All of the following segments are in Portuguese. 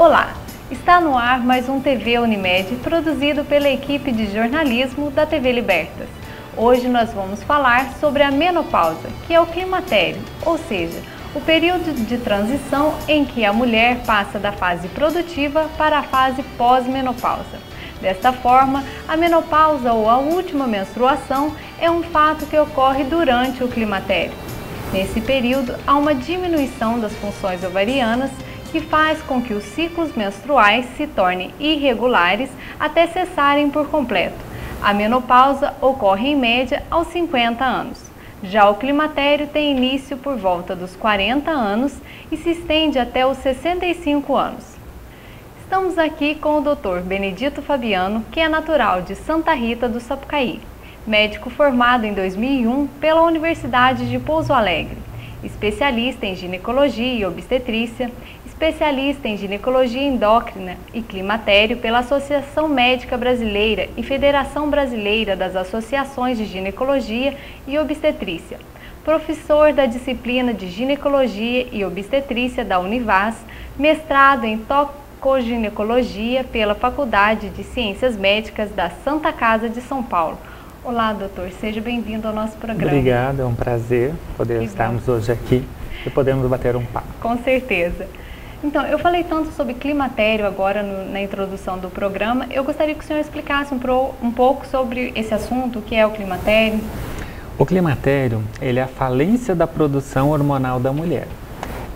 Olá, está no ar mais um TV Unimed produzido pela equipe de jornalismo da TV Libertas. Hoje nós vamos falar sobre a menopausa, que é o climatério, ou seja, o período de transição em que a mulher passa da fase produtiva para a fase pós-menopausa. Desta forma, a menopausa ou a última menstruação é um fato que ocorre durante o climatério. Nesse período, há uma diminuição das funções ovarianas que faz com que os ciclos menstruais se tornem irregulares até cessarem por completo. A menopausa ocorre em média aos 50 anos. Já o climatério tem início por volta dos 40 anos e se estende até os 65 anos. Estamos aqui com o Dr. Benedito Fabiano, que é natural de Santa Rita do Sapucaí, médico formado em 2001 pela Universidade de Pouso Alegre, especialista em ginecologia e obstetrícia, especialista em ginecologia endócrina e climatério pela Associação Médica Brasileira e Federação Brasileira das Associações de Ginecologia e Obstetrícia, professor da disciplina de ginecologia e obstetrícia da Univas, mestrado em tocoginecologia pela Faculdade de Ciências Médicas da Santa Casa de São Paulo. Olá, doutor, seja bem-vindo ao nosso programa. Obrigado, é um prazer poder estarmos hoje aqui e podemos bater um papo. Com certeza. Então, eu falei tanto sobre climatério agora na introdução do programa. Eu gostaria que o senhor explicasse um pouco sobre esse assunto, o que é o climatério. O climatério, ele é a falência da produção hormonal da mulher.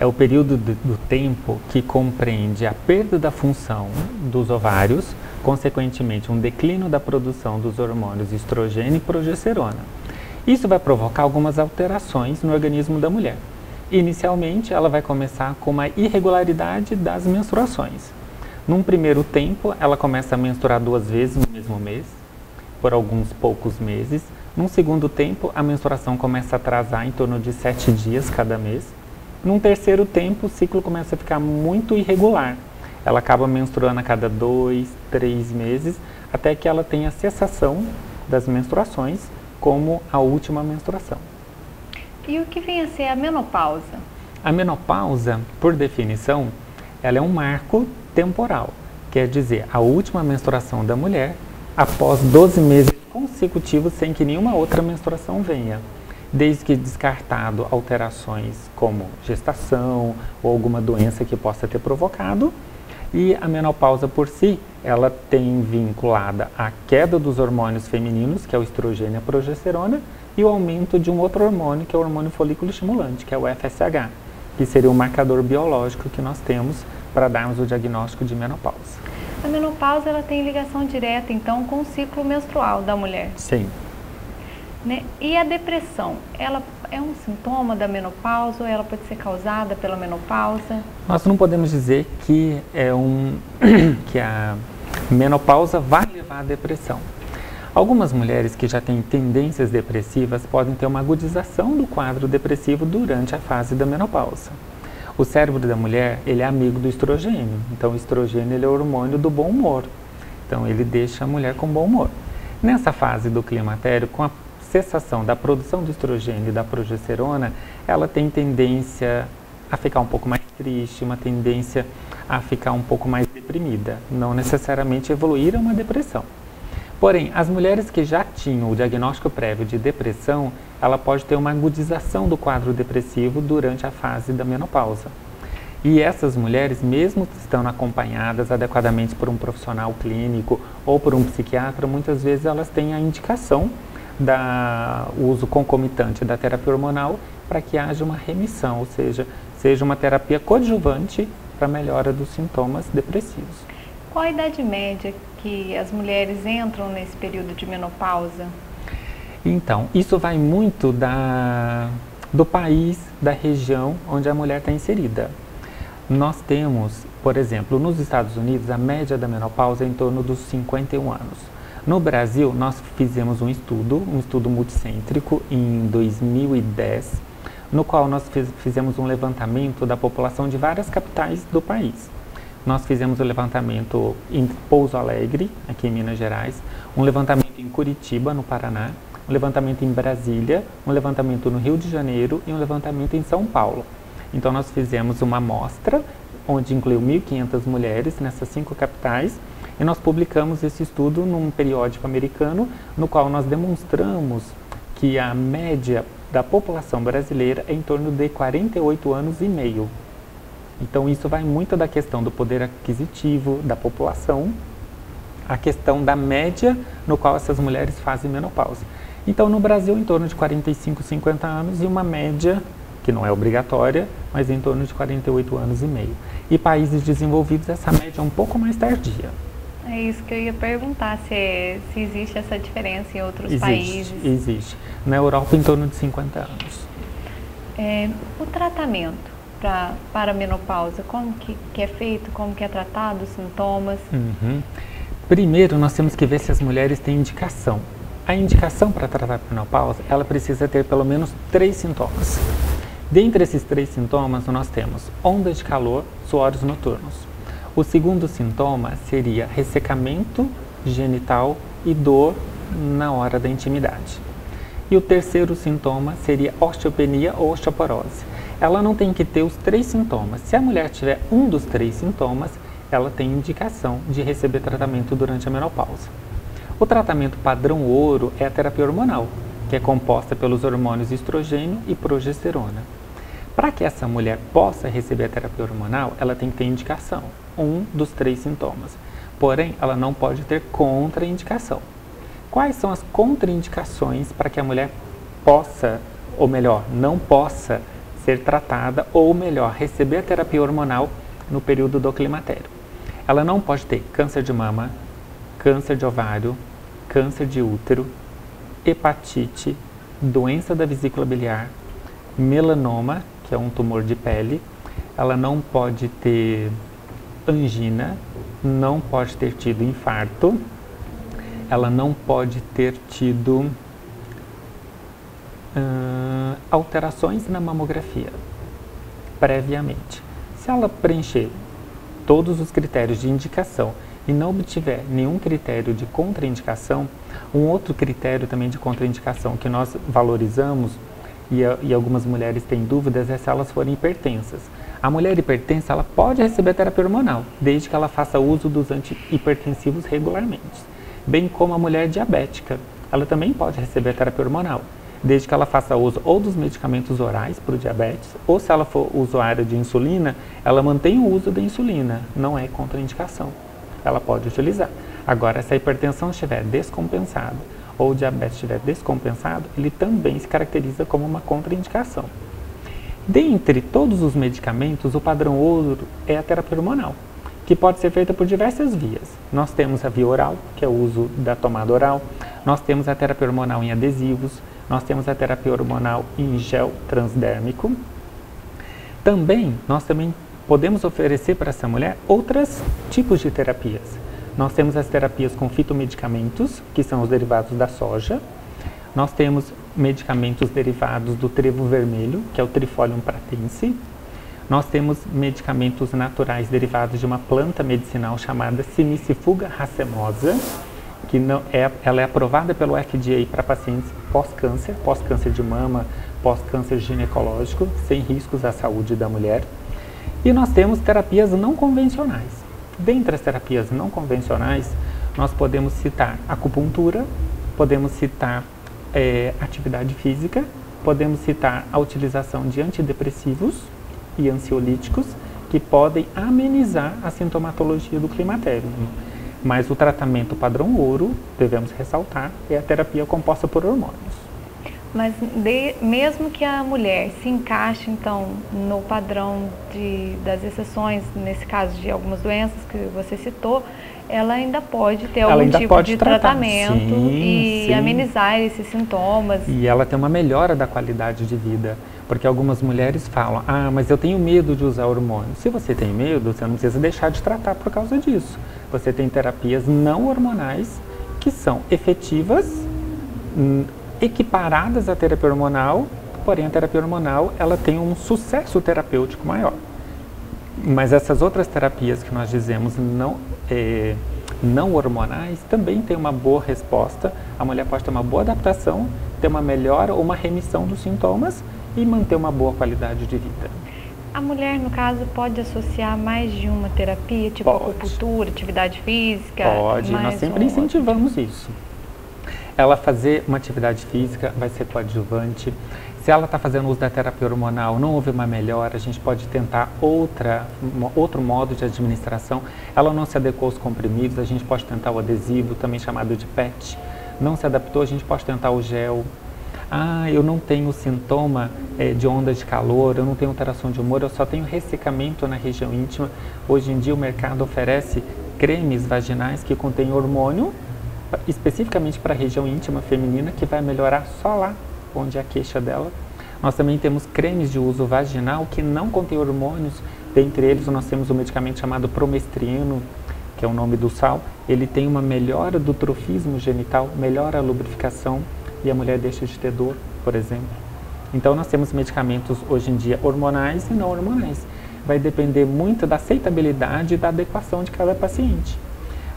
É o período do tempo que compreende a perda da função dos ovários, consequentemente um declínio da produção dos hormônios estrogênio e progesterona. Isso vai provocar algumas alterações no organismo da mulher. Inicialmente, ela vai começar com uma irregularidade das menstruações. Num primeiro tempo, ela começa a menstruar 2 vezes no mesmo mês, por alguns poucos meses. Num segundo tempo, a menstruação começa a atrasar em torno de 7 dias cada mês. Num terceiro tempo, o ciclo começa a ficar muito irregular. Ela acaba menstruando a cada 2, 3 meses, até que ela tenha a cessação das menstruações, como a última menstruação. E o que vem a ser a menopausa? A menopausa, por definição, ela é um marco temporal. Quer dizer, a última menstruação da mulher após 12 meses consecutivos sem que nenhuma outra menstruação venha. Desde que descartado alterações como gestação ou alguma doença que possa ter provocado. E a menopausa por si, ela tem vinculada a queda dos hormônios femininos, que é o estrogênio e a progesterona, e o aumento de um outro hormônio, que é o hormônio folículo estimulante, que é o FSH, que seria o marcador biológico que nós temos para darmos o diagnóstico de menopausa. A menopausa ela tem ligação direta, então, com o ciclo menstrual da mulher. Sim. Né? E a depressão, ela é um sintoma da menopausa ou ela pode ser causada pela menopausa? Nós não podemos dizer que, que a menopausa vai levar à depressão. Algumas mulheres que já têm tendências depressivas podem ter uma agudização do quadro depressivo durante a fase da menopausa. O cérebro da mulher, ele é amigo do estrogênio, então o estrogênio ele é o hormônio do bom humor, então ele deixa a mulher com bom humor. Nessa fase do climatério, com a cessação da produção do estrogênio e da progesterona, ela tem tendência a ficar um pouco mais triste, uma tendência a ficar um pouco mais deprimida, não necessariamente evoluir a uma depressão. Porém, as mulheres que já tinham o diagnóstico prévio de depressão, ela pode ter uma agudização do quadro depressivo durante a fase da menopausa. E essas mulheres, mesmo estando acompanhadas adequadamente por um profissional clínico ou por um psiquiatra, muitas vezes elas têm a indicação do uso concomitante da terapia hormonal para que haja uma remissão, ou seja uma terapia coadjuvante para a melhora dos sintomas depressivos. Qual a idade média que as mulheres entram nesse período de menopausa? Então, isso vai muito do país, da região onde a mulher está inserida. Nós temos, por exemplo, nos Estados Unidos, a média da menopausa é em torno dos 51 anos. No Brasil, nós fizemos um estudo multicêntrico em 2010, no qual nós fizemos um levantamento da população de várias capitais do país. Nós fizemos o levantamento em Pouso Alegre, aqui em Minas Gerais, um levantamento em Curitiba, no Paraná, um levantamento em Brasília, um levantamento no Rio de Janeiro e um levantamento em São Paulo. Então nós fizemos uma amostra onde incluiu 1.500 mulheres nessas 5 capitais, e nós publicamos esse estudo num periódico americano, no qual nós demonstramos que a média da população brasileira é em torno de 48 anos e meio. Então isso vai muito da questão do poder aquisitivo da população, a questão da média no qual essas mulheres fazem menopausa. Então no Brasil em torno de 45, 50 anos e uma média, que não é obrigatória, mas em torno de 48 anos e meio. E países desenvolvidos essa média é um pouco mais tardia. É isso que eu ia perguntar, se existe essa diferença em outros países. Existe. Na Europa em torno de 50 anos. O tratamento para a menopausa, como que é feito, como que é tratado, os sintomas? Primeiro, nós temos que ver se as mulheres têm indicação. A indicação para tratar a menopausa, ela precisa ter pelo menos 3 sintomas. Dentre esses 3 sintomas, nós temos onda de calor, suores noturnos. O segundo sintoma seria ressecamento genital e dor na hora da intimidade. E o terceiro sintoma seria osteopenia ou osteoporose. Ela não tem que ter os 3 sintomas. Se a mulher tiver um dos 3 sintomas, ela tem indicação de receber tratamento durante a menopausa. O tratamento padrão ouro é a terapia hormonal, que é composta pelos hormônios estrogênio e progesterona. Para que essa mulher possa receber a terapia hormonal, ela tem que ter indicação, um dos 3 sintomas. Porém, ela não pode ter contraindicação. Quais são as contraindicações para que a mulher possa, ou melhor, não possa ser tratada, ou melhor, receber a terapia hormonal no período do climatério? Ela não pode ter câncer de mama, câncer de ovário, câncer de útero, hepatite, doença da vesícula biliar, melanoma, que é um tumor de pele. Ela não pode ter angina, não pode ter tido infarto, ela não pode ter tido alterações na mamografia previamente. Se ela preencher todos os critérios de indicação e não obtiver nenhum critério de contraindicação, um outro critério também de contraindicação que nós valorizamos e algumas mulheres têm dúvidas é se elas forem hipertensas. A mulher hipertensa, ela pode receber terapia hormonal, desde que ela faça uso dos antihipertensivos regularmente. Bem como a mulher diabética, ela também pode receber terapia hormonal, desde que ela faça uso ou dos medicamentos orais para o diabetes, ou se ela for usuária de insulina, ela mantém o uso da insulina, não é contraindicação. Ela pode utilizar. Agora, se a hipertensão estiver descompensada ou o diabetes estiver descompensado, ele também se caracteriza como uma contraindicação. Dentre todos os medicamentos, o padrão ouro é a terapia hormonal, que pode ser feita por diversas vias. Nós temos a via oral, que é o uso da tomada oral, nós temos a terapia hormonal em adesivos, nós temos a terapia hormonal em gel transdérmico. Nós também podemos oferecer para essa mulher outros tipos de terapias. Nós temos as terapias com fitomedicamentos, que são os derivados da soja. Nós temos medicamentos derivados do trevo vermelho, que é o Trifolium pratense. Nós temos medicamentos naturais derivados de uma planta medicinal chamada Simicifuga racemosa, que ela é aprovada pelo FDA para pacientes pós-câncer de mama, pós-câncer ginecológico, sem riscos à saúde da mulher. E nós temos terapias não convencionais. Dentre as terapias não convencionais, nós podemos citar acupuntura, podemos citar atividade física, podemos citar a utilização de antidepressivos e ansiolíticos, que podem amenizar a sintomatologia do climatério. Mas o tratamento padrão ouro, devemos ressaltar, é a terapia composta por hormônios. Mas mesmo que a mulher se encaixe, então, no padrão das exceções, nesse caso de algumas doenças que você citou, ela ainda pode ter algum tipo de tratamento e amenizar esses sintomas. E ela tem uma melhora da qualidade de vida, porque algumas mulheres falam, mas eu tenho medo de usar hormônio. Se você tem medo, você não precisa deixar de tratar por causa disso. Você tem terapias não hormonais que são efetivas, equiparadas à terapia hormonal, porém a terapia hormonal ela tem um sucesso terapêutico maior. Mas essas outras terapias que nós dizemos não hormonais também têm uma boa resposta. A mulher pode ter uma boa adaptação, ter uma melhora ou uma remissão dos sintomas e manter uma boa qualidade de vida. A mulher, no caso, pode associar mais de uma terapia, tipo acupuntura, atividade física? Pode, nós sempre incentivamos isso. Ela fazer uma atividade física vai ser coadjuvante. Se ela está fazendo uso da terapia hormonal, não houve uma melhora, a gente pode tentar outro modo de administração. Ela não se adequou aos comprimidos, a gente pode tentar o adesivo, também chamado de PET. Não se adaptou, a gente pode tentar o gel. Ah, eu não tenho sintoma de onda de calor, eu não tenho alteração de humor, eu só tenho ressecamento na região íntima. Hoje em dia o mercado oferece cremes vaginais que contêm hormônio, especificamente para a região íntima feminina, que vai melhorar só lá onde é a queixa dela. Nós também temos cremes de uso vaginal que não contêm hormônios, dentre eles nós temos um medicamento chamado promestrino, que é o nome do sal. Ele tem uma melhora do trofismo genital, melhora a lubrificação, e a mulher deixa de ter dor, por exemplo. Então nós temos medicamentos hoje em dia hormonais e não hormonais. Vai depender muito da aceitabilidade e da adequação de cada paciente.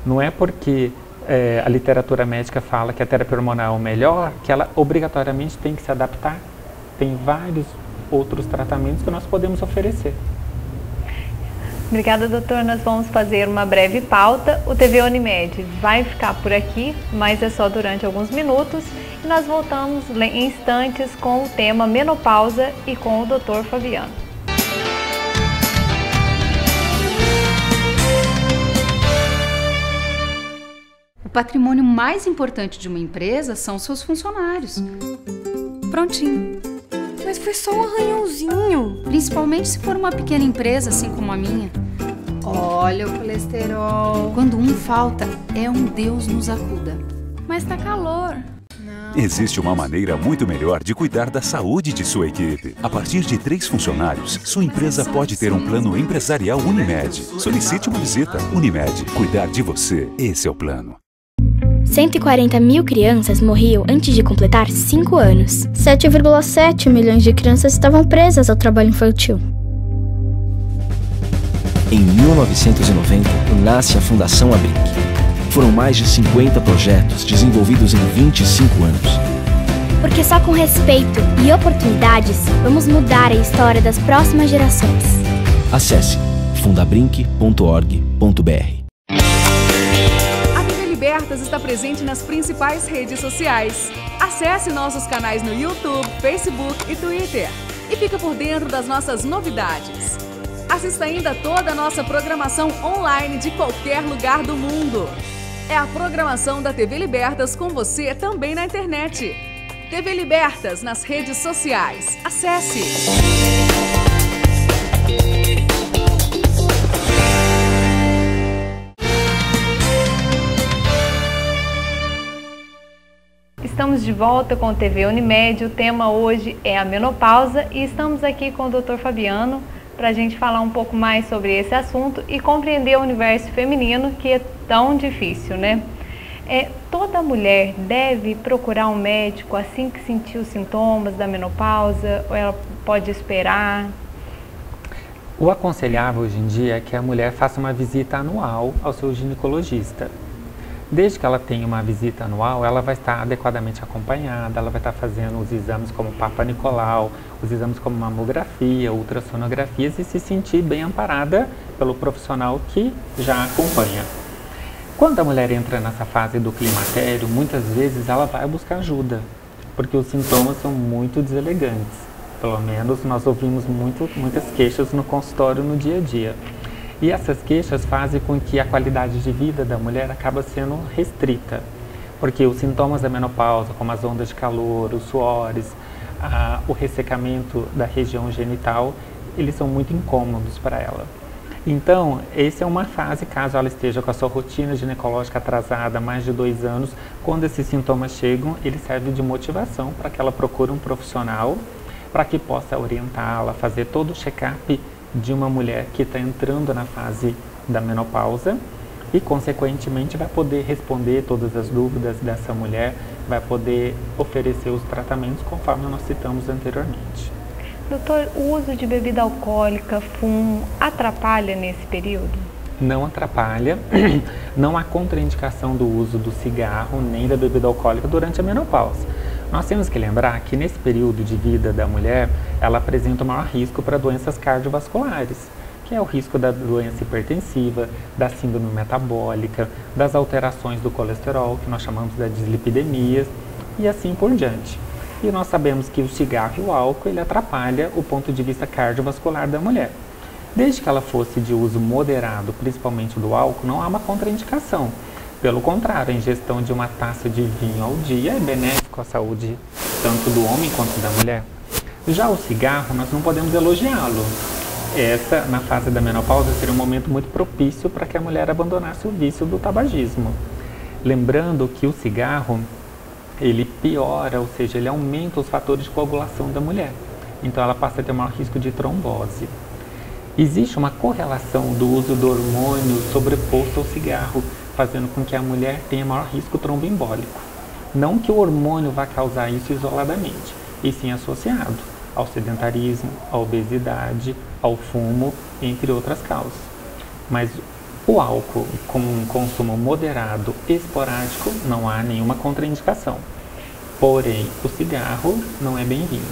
Não é porque a literatura médica fala que a terapia hormonal é o melhor, que ela obrigatoriamente tem que se adaptar. Tem vários outros tratamentos que nós podemos oferecer. Obrigada, doutor. Nós vamos fazer uma breve pauta. O TV Unimed vai ficar por aqui, mas é só durante alguns minutos. E nós voltamos em instantes com o tema menopausa e com o doutor Fabiano. O patrimônio mais importante de uma empresa são seus funcionários. Prontinho. Mas foi só um arranhãozinho. Principalmente se for uma pequena empresa, assim como a minha. Olha o colesterol. Quando um falta, é um Deus nos acuda. Mas tá calor. Existe uma maneira muito melhor de cuidar da saúde de sua equipe. A partir de 3 funcionários, sua empresa pode ter um plano empresarial Unimed. Solicite uma visita. Unimed, cuidar de você. Esse é o plano. 140 mil crianças morriam antes de completar 5 anos. 7,7 milhões de crianças estavam presas ao trabalho infantil. Em 1990, nasce a Fundação Abrinq. Foram mais de 50 projetos desenvolvidos em 25 anos. Porque só com respeito e oportunidades vamos mudar a história das próximas gerações. Acesse fundabrinq.org.br. Libertas está presente nas principais redes sociais. Acesse nossos canais no YouTube, Facebook e Twitter e fica por dentro das nossas novidades. Assista ainda toda a nossa programação online de qualquer lugar do mundo. É a programação da TV Libertas com você também na internet. TV Libertas nas redes sociais. Acesse! Estamos de volta com o TV Unimed. O tema hoje é a menopausa e estamos aqui com o Dr. Fabiano para a gente falar um pouco mais sobre esse assunto e compreender o universo feminino, que é tão difícil, né? Toda mulher deve procurar um médico assim que sentir os sintomas da menopausa, ou ela pode esperar? O aconselhável hoje em dia é que a mulher faça uma visita anual ao seu ginecologista. Desde que ela tenha uma visita anual, ela vai estar adequadamente acompanhada, ela vai estar fazendo os exames como Papa Nicolau, os exames como mamografia, ultrassonografias e se sentir bem amparada pelo profissional que já acompanha. Quando a mulher entra nessa fase do climatério, muitas vezes ela vai buscar ajuda, porque os sintomas são muito deselegantes. Pelo menos nós ouvimos muitas queixas no consultório no dia a dia. E essas queixas fazem com que a qualidade de vida da mulher acaba sendo restrita, porque os sintomas da menopausa, como as ondas de calor, os suores, o ressecamento da região genital, eles são muito incômodos para ela. Então, essa é uma fase, caso ela esteja com a sua rotina ginecológica atrasada há mais de 2 anos, quando esses sintomas chegam, ele serve de motivação para que ela procure um profissional, para que possa orientá-la, fazer todo o check-up de uma mulher que está entrando na fase da menopausa e, consequentemente, vai poder responder todas as dúvidas dessa mulher, vai poder oferecer os tratamentos conforme nós citamos anteriormente. Doutor, o uso de bebida alcoólica, fumo, atrapalha nesse período? Não atrapalha, não há contraindicação do uso do cigarro nem da bebida alcoólica durante a menopausa. Nós temos que lembrar que nesse período de vida da mulher, ela apresenta o maior risco para doenças cardiovasculares, que é o risco da doença hipertensiva, da síndrome metabólica, das alterações do colesterol, que nós chamamos de dislipidemias, e assim por diante. E nós sabemos que o cigarro e o álcool, ele atrapalha o ponto de vista cardiovascular da mulher. Desde que ela fosse de uso moderado, principalmente do álcool, não há uma contraindicação. Pelo contrário, a ingestão de uma taça de vinho ao dia é benéfico à saúde tanto do homem quanto da mulher. Já o cigarro, nós não podemos elogiá-lo. Essa, na fase da menopausa, seria um momento muito propício para que a mulher abandonasse o vício do tabagismo. Lembrando que o cigarro, ele piora, ou seja, ele aumenta os fatores de coagulação da mulher. Então ela passa a ter maior risco de trombose. Existe uma correlação do uso do hormônio sobreposto ao cigarro, fazendo com que a mulher tenha maior risco tromboembólico. Não que o hormônio vá causar isso isoladamente, e sim associado ao sedentarismo, à obesidade, ao fumo, entre outras causas. Mas o álcool, com um consumo moderado, esporádico, não há nenhuma contraindicação. Porém, o cigarro não é bem-vindo.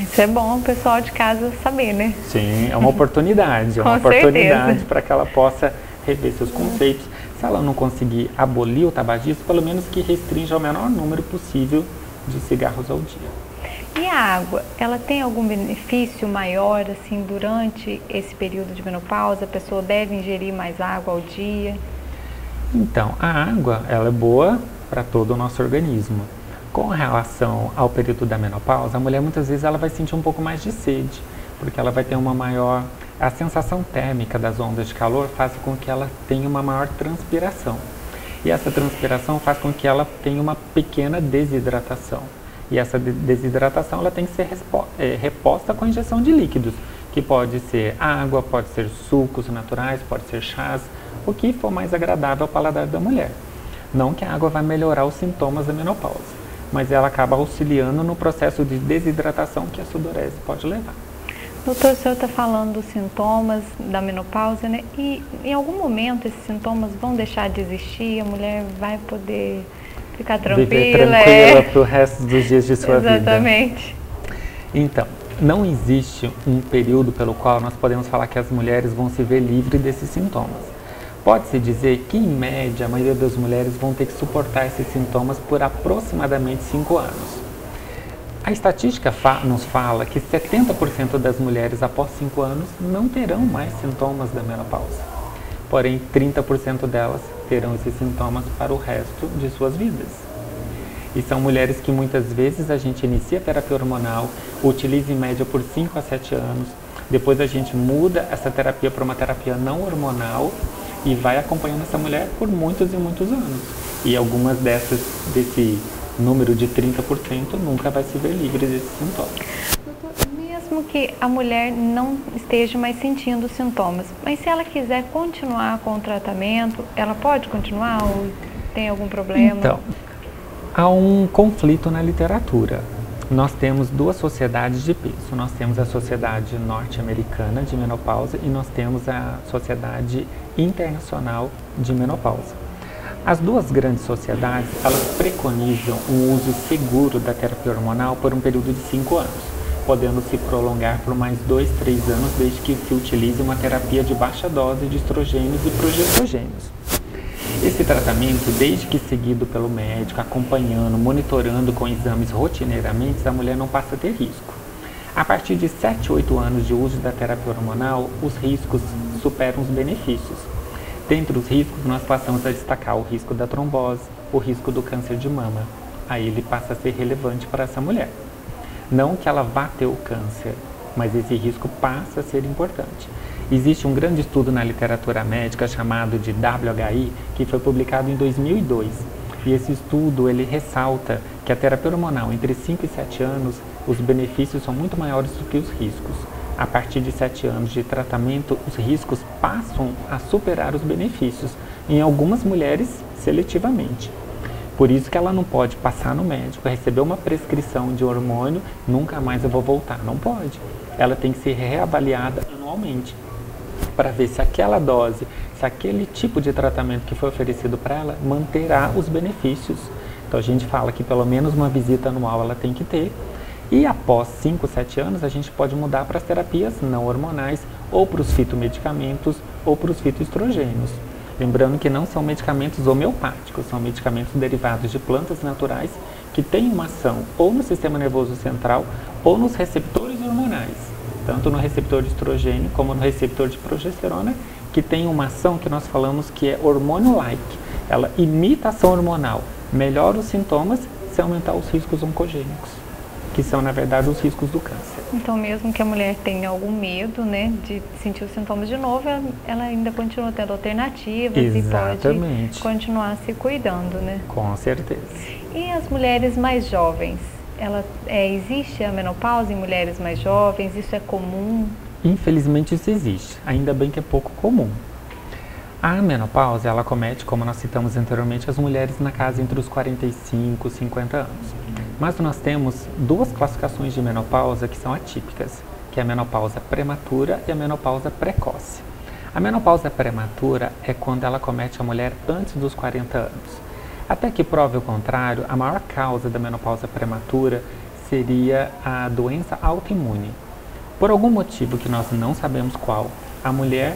Isso é bom o pessoal de casa saber, né? Sim, é uma oportunidade. É uma oportunidade para que ela possa rever seus conceitos. Se ela não conseguir abolir o tabagismo, pelo menos que restrinja o menor número possível de cigarros ao dia. E a água, ela tem algum benefício maior, assim, durante esse período de menopausa? A pessoa deve ingerir mais água ao dia? Então, a água, ela é boa para todo o nosso organismo. Com relação ao período da menopausa, a mulher muitas vezes ela vai sentir um pouco mais de sede, porque ela vai ter uma maior... A sensação térmica das ondas de calor faz com que ela tenha uma maior transpiração. E essa transpiração faz com que ela tenha uma pequena desidratação. E essa desidratação ela tem que ser reposta com injeção de líquidos, que pode ser água, pode ser sucos naturais, pode ser chás, o que for mais agradável ao paladar da mulher. Não que a água vai melhorar os sintomas da menopausa, mas ela acaba auxiliando no processo de desidratação que a sudorese pode levar. Doutor, o senhor está falando dos sintomas da menopausa, né? E em algum momento esses sintomas vão deixar de existir, a mulher vai poder ficar tranquila. Viver tranquila para o resto dos dias de sua vida. Exatamente. Então, não existe um período pelo qual nós podemos falar que as mulheres vão se ver livres desses sintomas. Pode-se dizer que, em média, a maioria das mulheres vão ter que suportar esses sintomas por aproximadamente 5 anos. A estatística nos fala que 70% das mulheres após 5 anos não terão mais sintomas da menopausa. Porém, 30% delas terão esses sintomas para o resto de suas vidas. E são mulheres que muitas vezes a gente inicia a terapia hormonal, utiliza em média por 5 a 7 anos, depois a gente muda essa terapia para uma terapia não hormonal e vai acompanhando essa mulher por muitos e muitos anos. E algumas desse número de 30% nunca vai se ver livre desses sintomas. Doutor, mesmo que a mulher não esteja mais sentindo os sintomas, mas se ela quiser continuar com o tratamento, ela pode continuar ou tem algum problema? Então, há um conflito na literatura. Nós temos duas sociedades de peso. Nós temos a Sociedade Norte-Americana de Menopausa e nós temos a Sociedade Internacional de Menopausa. As duas grandes sociedades, elas preconizam um uso seguro da terapia hormonal por um período de 5 anos, podendo se prolongar por mais 2, 3 anos desde que se utilize uma terapia de baixa dose de estrogênios e progesterogênios. Esse tratamento, desde que seguido pelo médico, acompanhando, monitorando com exames rotineiramente, a mulher não passa a ter risco. A partir de 7, 8 anos de uso da terapia hormonal, os riscos superam os benefícios. Dentre os riscos, nós passamos a destacar o risco da trombose, o risco do câncer de mama. Aí ele passa a ser relevante para essa mulher. Não que ela vá ter o câncer, mas esse risco passa a ser importante. Existe um grande estudo na literatura médica chamado de WHI, que foi publicado em 2002. E esse estudo, ele ressalta que a terapia hormonal entre 5 e 7 anos, os benefícios são muito maiores do que os riscos. A partir de 7 anos de tratamento, os riscos passam a superar os benefícios, em algumas mulheres, seletivamente. Por isso que ela não pode passar no médico, receber uma prescrição de hormônio, nunca mais eu vou voltar. Não pode. Ela tem que ser reavaliada anualmente, para ver se aquela dose, se aquele tipo de tratamento que foi oferecido para ela, manterá os benefícios. Então a gente fala que pelo menos uma visita anual ela tem que ter, E após 5, 7 anos, a gente pode mudar para as terapias não hormonais, ou para os fitomedicamentos, ou para os fitoestrogênios. Lembrando que não são medicamentos homeopáticos, são medicamentos derivados de plantas naturais que têm uma ação ou no sistema nervoso central ou nos receptores hormonais, tanto no receptor de estrogênio como no receptor de progesterona, que tem uma ação que nós falamos que é hormonio-like. Ela imita a ação hormonal, melhora os sintomas sem aumentar os riscos oncogênicos, que são, na verdade, os riscos do câncer. Então, mesmo que a mulher tenha algum medo, né, de sentir os sintomas de novo, ela ainda continua tendo alternativas. Exatamente. E pode continuar se cuidando, né? Com certeza. E as mulheres mais jovens? Existe a menopausa em mulheres mais jovens? Isso é comum? Infelizmente isso existe, ainda bem que é pouco comum. A menopausa, ela acomete, como nós citamos anteriormente, as mulheres na casa entre os 45 e 50 anos. Mas nós temos duas classificações de menopausa que são atípicas, que é a menopausa prematura e a menopausa precoce. A menopausa prematura é quando ela acomete a mulher antes dos 40 anos. Até que prove o contrário, a maior causa da menopausa prematura seria a doença autoimune. Por algum motivo que nós não sabemos qual,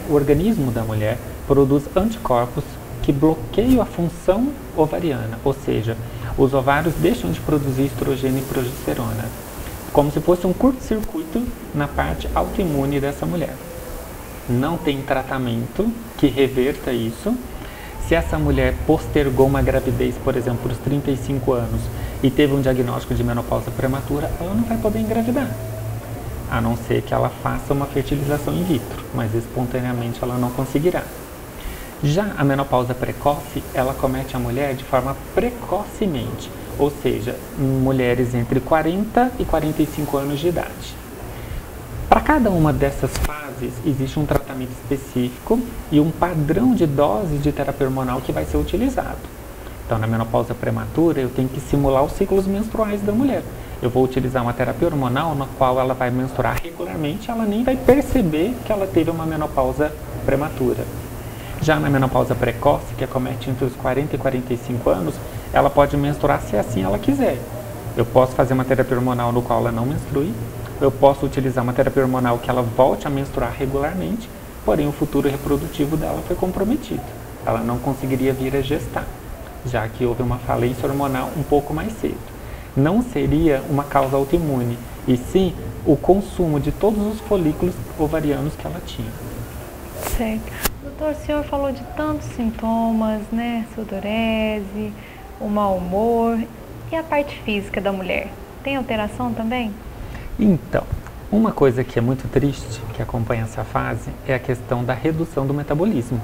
o organismo da mulher produz anticorpos que bloqueiam a função ovariana, ou seja, os ovários deixam de produzir estrogênio e progesterona, como se fosse um curto-circuito na parte autoimune dessa mulher. Não tem tratamento que reverta isso. Se essa mulher postergou uma gravidez, por exemplo, por 35 anos e teve um diagnóstico de menopausa prematura, ela não vai poder engravidar, a não ser que ela faça uma fertilização in vitro, mas espontaneamente ela não conseguirá. Já a menopausa precoce, ela acomete a mulher de forma precocemente, ou seja, mulheres entre 40 e 45 anos de idade. Para cada uma dessas fases, existe um tratamento específico e um padrão de dose de terapia hormonal que vai ser utilizado. Então, na menopausa prematura, eu tenho que simular os ciclos menstruais da mulher. Eu vou utilizar uma terapia hormonal na qual ela vai menstruar regularmente, ela nem vai perceber que ela teve uma menopausa prematura. Já na menopausa precoce, que acomete entre os 40 e 45 anos, ela pode menstruar se assim ela quiser. Eu posso fazer uma terapia hormonal no qual ela não menstrue, eu posso utilizar uma terapia hormonal que ela volte a menstruar regularmente, porém o futuro reprodutivo dela foi comprometido. Ela não conseguiria vir a gestar, já que houve uma falência hormonal um pouco mais cedo. Não seria uma causa autoimune, e sim o consumo de todos os folículos ovarianos que ela tinha. Certo. Doutor, o senhor falou de tantos sintomas, né? Sudorese, o mau humor e a parte física da mulher. Tem alteração também? Então, uma coisa que é muito triste, que acompanha essa fase, é a questão da redução do metabolismo.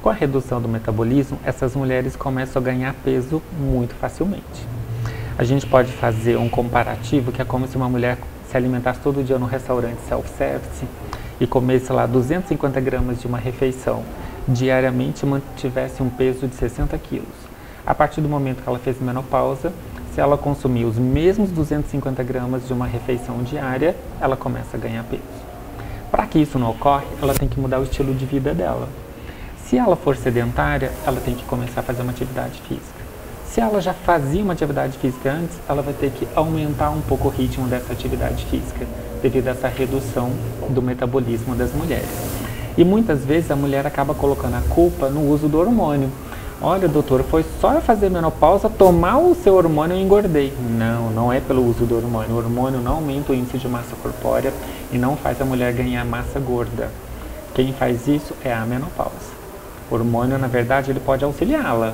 Com a redução do metabolismo, essas mulheres começam a ganhar peso muito facilmente. A gente pode fazer um comparativo que é como se uma mulher se alimentasse todo dia no restaurante self-service e comesse lá 250 gramas de uma refeição diariamente e mantivesse um peso de 60 quilos. A partir do momento que ela fez menopausa, se ela consumir os mesmos 250 gramas de uma refeição diária, ela começa a ganhar peso. Para que isso não ocorra, ela tem que mudar o estilo de vida dela. Se ela for sedentária, ela tem que começar a fazer uma atividade física. Se ela já fazia uma atividade física antes, ela vai ter que aumentar um pouco o ritmo dessa atividade física, devido a essa redução do metabolismo das mulheres. E muitas vezes a mulher acaba colocando a culpa no uso do hormônio. Olha, doutor, foi só eu fazer menopausa, tomar o seu hormônio e eu engordei. Não, não é pelo uso do hormônio. O hormônio não aumenta o índice de massa corpórea e não faz a mulher ganhar massa gorda. Quem faz isso é a menopausa. O hormônio, na verdade, ele pode auxiliá-la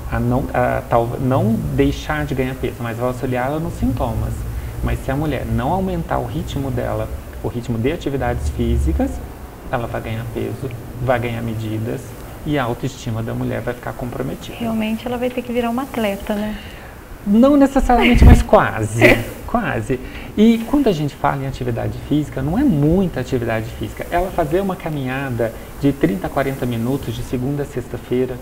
a não deixar de ganhar peso, mas vai auxiliá-la nos sintomas. Mas se a mulher não aumentar o ritmo dela, o ritmo de atividades físicas, ela vai ganhar peso, vai ganhar medidas e a autoestima da mulher vai ficar comprometida. Realmente ela vai ter que virar uma atleta, né? Não necessariamente, mas quase. Quase. E quando a gente fala em atividade física, não é muita atividade física. Ela fazer uma caminhada de 30 a 40 minutos de segunda a sexta-feira,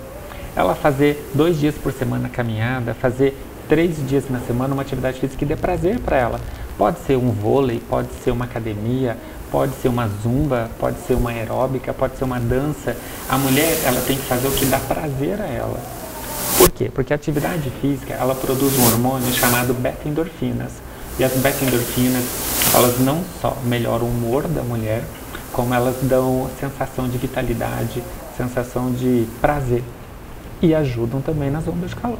ela fazer 2 dias por semana caminhada, fazer 3 dias na semana uma atividade física que dê prazer para ela. Pode ser um vôlei, pode ser uma academia, pode ser uma zumba, pode ser uma aeróbica, pode ser uma dança. A mulher, ela tem que fazer o que dá prazer a ela. Por quê? Porque a atividade física, ela produz um hormônio chamado beta-endorfinas. E as beta-endorfinas, elas não só melhoram o humor da mulher, como elas dão sensação de vitalidade, sensação de prazer e ajudam também nas ondas de calor.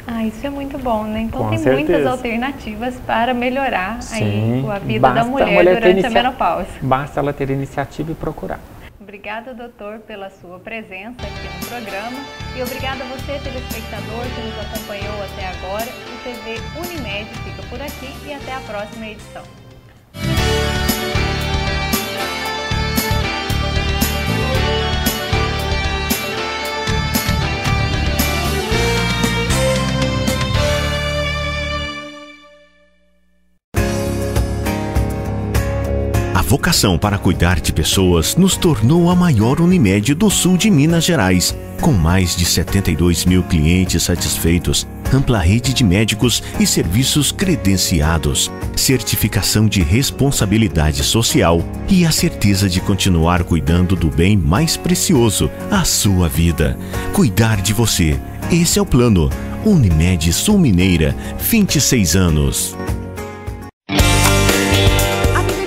Ah, isso é muito bom, né? Então Com tem certeza. muitas alternativas para melhorar aí a vida da Basta mulher durante a menopausa. Basta ela ter iniciativa e procurar. Obrigada, doutor, pela sua presença aqui no programa e obrigada a você, telespectador, que nos acompanhou até agora. O TV Unimed fica por aqui e até a próxima edição. A vocação para cuidar de pessoas nos tornou a maior Unimed do sul de Minas Gerais. Com mais de 72 mil clientes satisfeitos, ampla rede de médicos e serviços credenciados, certificação de responsabilidade social e a certeza de continuar cuidando do bem mais precioso, a sua vida. Cuidar de você. Esse é o plano. Unimed Sul Mineira, 26 anos.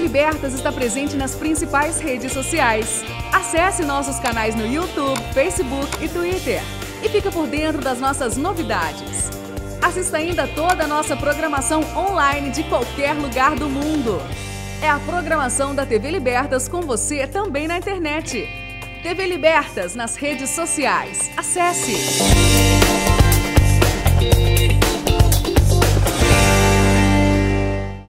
Libertas está presente nas principais redes sociais. Acesse nossos canais no YouTube, Facebook e Twitter e fica por dentro das nossas novidades. Assista ainda toda a nossa programação online de qualquer lugar do mundo. É a programação da TV Libertas com você também na internet. TV Libertas nas redes sociais. Acesse!